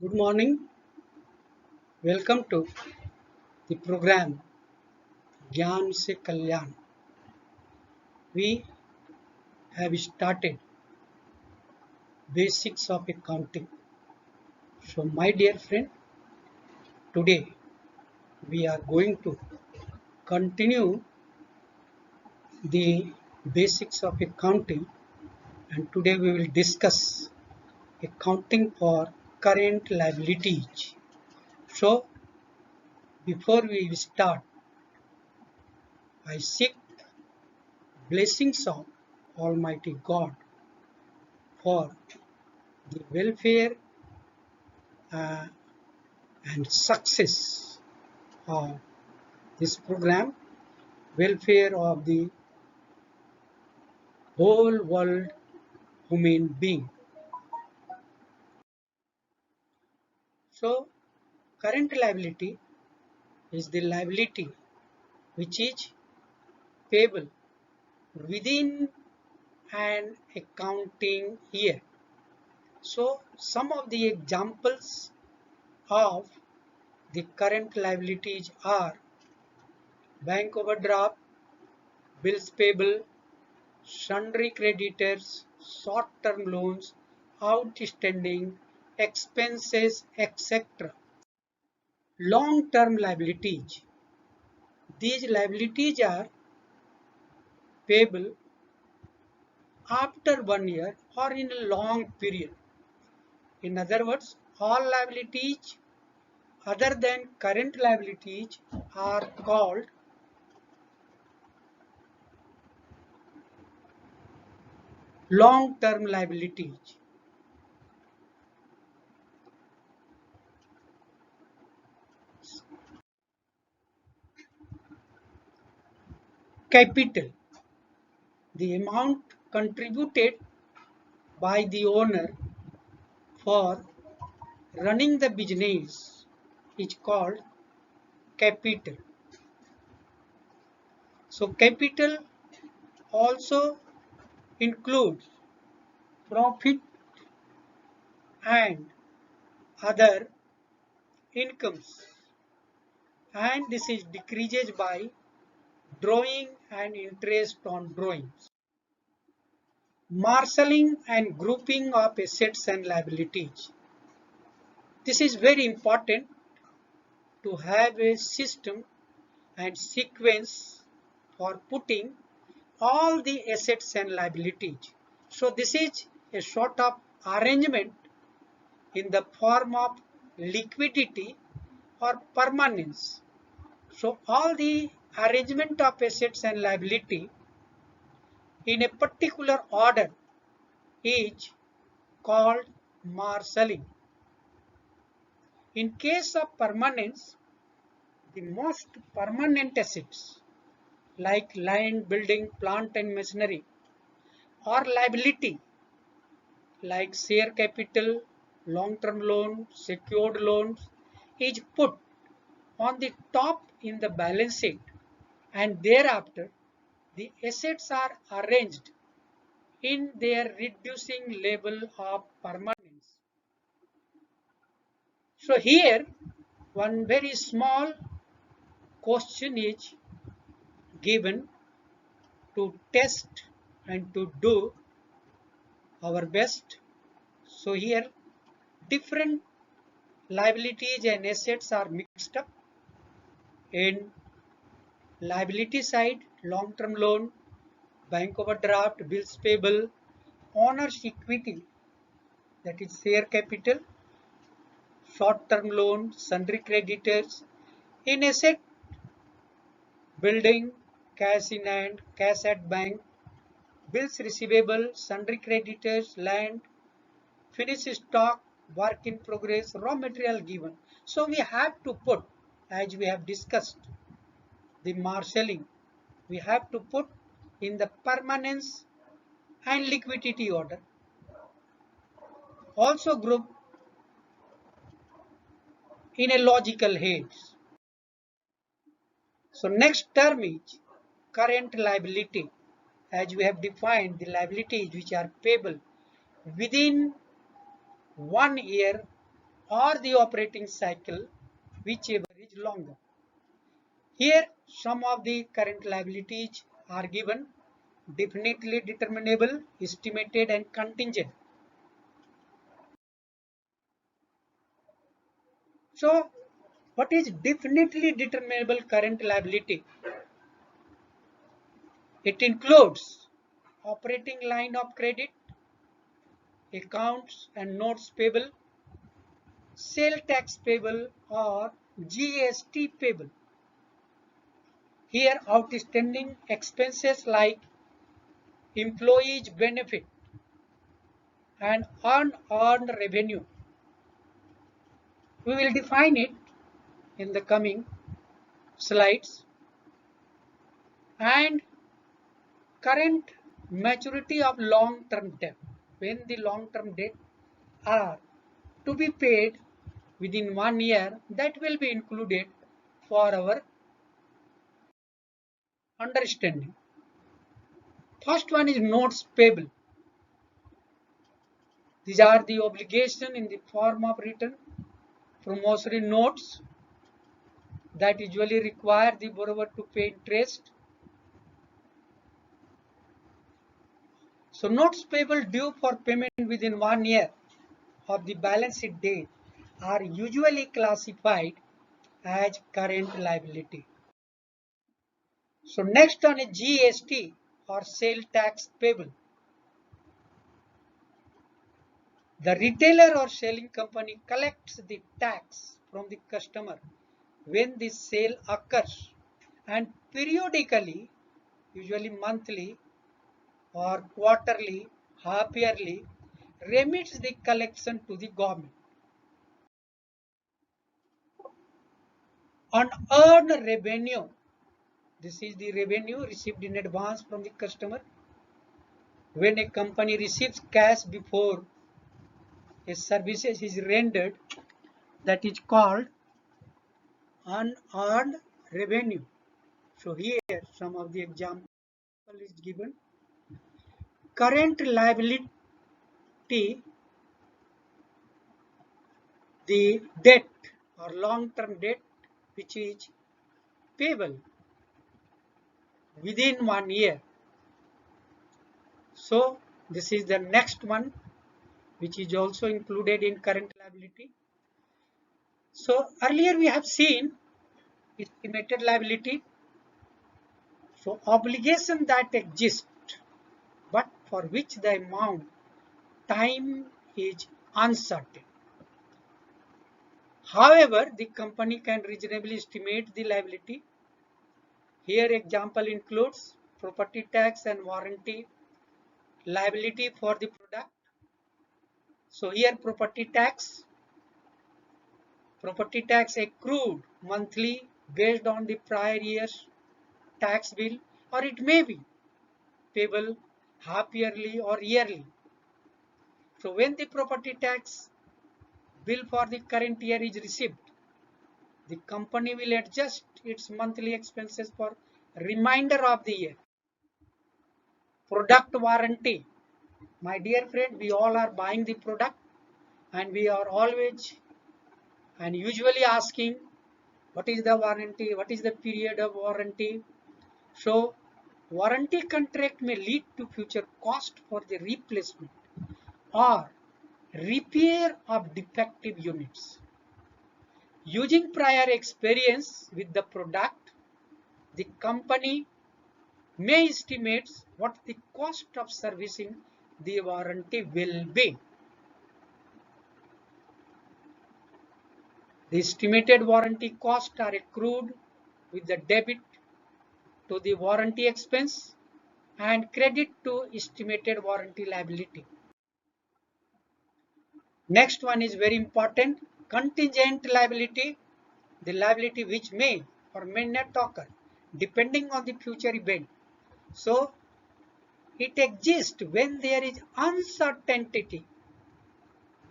Good morning. Welcome to the program Gyan Se Kalyan. We have started basics of accounting. So, my dear friend, today we are going to continue the basics of accounting, and today we will discuss accounting for current liabilities. So, before we start, I seek blessings of Almighty God for the welfare uh, and success of this program, welfare of the whole world human being. So, current liability is the liability which is payable within an accounting year. So, some of the examples of the current liabilities are bank overdraft, bills payable, sundry creditors, short-term loans, outstanding expenses, etc. Long-term liabilities. These liabilities are payable after 1 year or in a long period. In other words, all liabilities other than current liabilities are called long-term liabilities. Capital. The amount contributed by the owner for running the business is called capital. So capital also includes profit and other incomes, and this is decreases by drawing and interest on drawings. Marshalling and grouping of assets and liabilities. This is very important to have a system and sequence for putting all the assets and liabilities. So this is a sort of arrangement in the form of liquidity or permanence. So all the arrangement of assets and liability in a particular order is called marshalling. In case of permanence, the most permanent assets like land, building, plant and machinery, or liability like share capital, long-term loan, secured loans is put on the top in the balance sheet, and thereafter the assets are arranged in their reducing level of permanence. So here one very small question is given to test and to do our best. So here different liabilities and assets are mixed up. In liability side, long-term loan, bank overdraft, bills payable, owner's equity, that is share capital, short-term loan, sundry creditors. In asset, building, cash in hand, cash at bank, bills receivable, sundry creditors, land, finished stock, work in progress, raw material given. So we have to put, as we have discussed, the marshalling. We have to put in the permanence and liquidity order. Also group in a logical heads. So next term is current liability. As we have defined the liabilities which are payable within 1 year or the operating cycle, whichever is longer. Here some of the current liabilities are given: definitely determinable, estimated and contingent. So what is definitely determinable current liability? It includes operating line of credit, accounts and notes payable, sale tax payable or GST payable. Here outstanding expenses like employees benefit and unearned revenue. We will define it in the coming slides. And current maturity of long-term debt. When the long-term debt are to be paid within 1 year, that will be included for our understanding. First one is notes payable. These are the obligation in the form of written promissory notes that usually require the borrower to pay interest. So notes payable due for payment within 1 year of the balance sheet date are usually classified as current liability. So next on a GST or sale tax payable. The retailer or selling company collects the tax from the customer when the sale occurs and periodically, usually monthly or quarterly, half yearly, remits the collection to the government. Unearned revenue. This is the revenue received in advance from the customer. When a company receives cash before a service is rendered, that is called unearned revenue. So here some of the example is given. Current liability, the debt or long-term debt which is payable within 1 year. So this is the next one which is also included in current liability. So earlier we have seen estimated liability. So obligation that exist but for which the amount time is uncertain. However, the company can reasonably estimate the liability. Here example includes property tax and warranty liability for the product. So here property tax accrued monthly based on the prior year's tax bill, or it may be payable half yearly or yearly. So when the property tax bill for the current year is received, the company will adjust its monthly expenses for remainder of the year. Product warranty. My dear friend, we all are buying the product and we are always and usually asking what is the warranty, what is the period of warranty. So warranty contract may lead to future cost for the replacement or repair of defective units. Using prior experience with the product, the company may estimate what the cost of servicing the warranty will be. The estimated warranty costs are accrued with the debit to the warranty expense and credit to estimated warranty liability. Next one is very important, contingent liability, the liability which may or may not occur depending on the future event. So it exists when there is uncertainty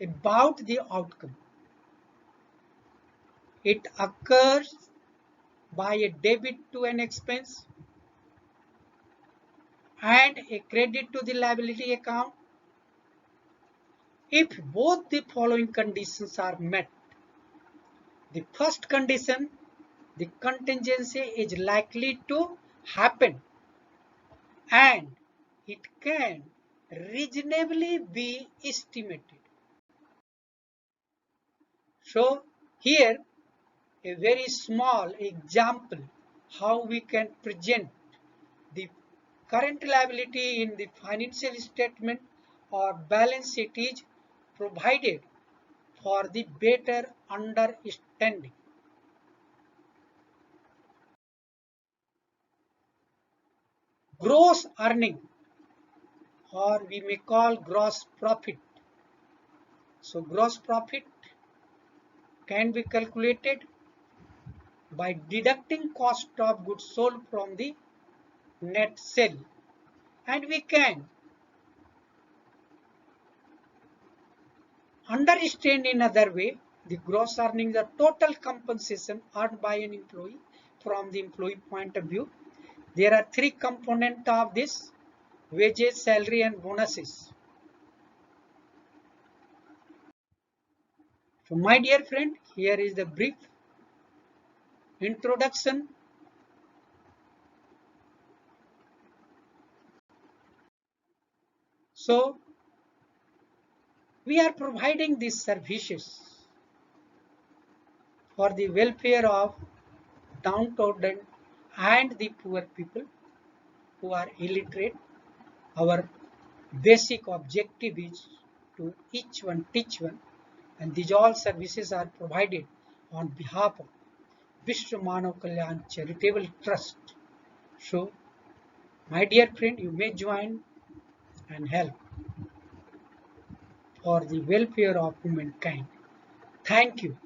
about the outcome. It occurs by a debit to an expense and a credit to the liability account. if both the following conditions are met. The first condition, the contingency is likely to happen and it can reasonably be estimated. So here a very small example how we can present the current liability in the financial statement or balance sheet is provided for the better understanding. Gross earning, or we may call gross profit. So gross profit can be calculated by deducting cost of goods sold from the net sale, and we can understand in other way. The gross earnings are total compensation earned by an employee from the employee point of view. There are three components of this: wages, salary and bonuses. So my dear friend, here is the brief introduction. So we are providing these services for the welfare of downtrodden and the poor people who are illiterate. Our basic objective is to each one teach one, and these all services are provided on behalf of Vishwa Manav Kalyan Charitable Trust. So, my dear friend, you may join and help for the welfare of humankind. Thank you.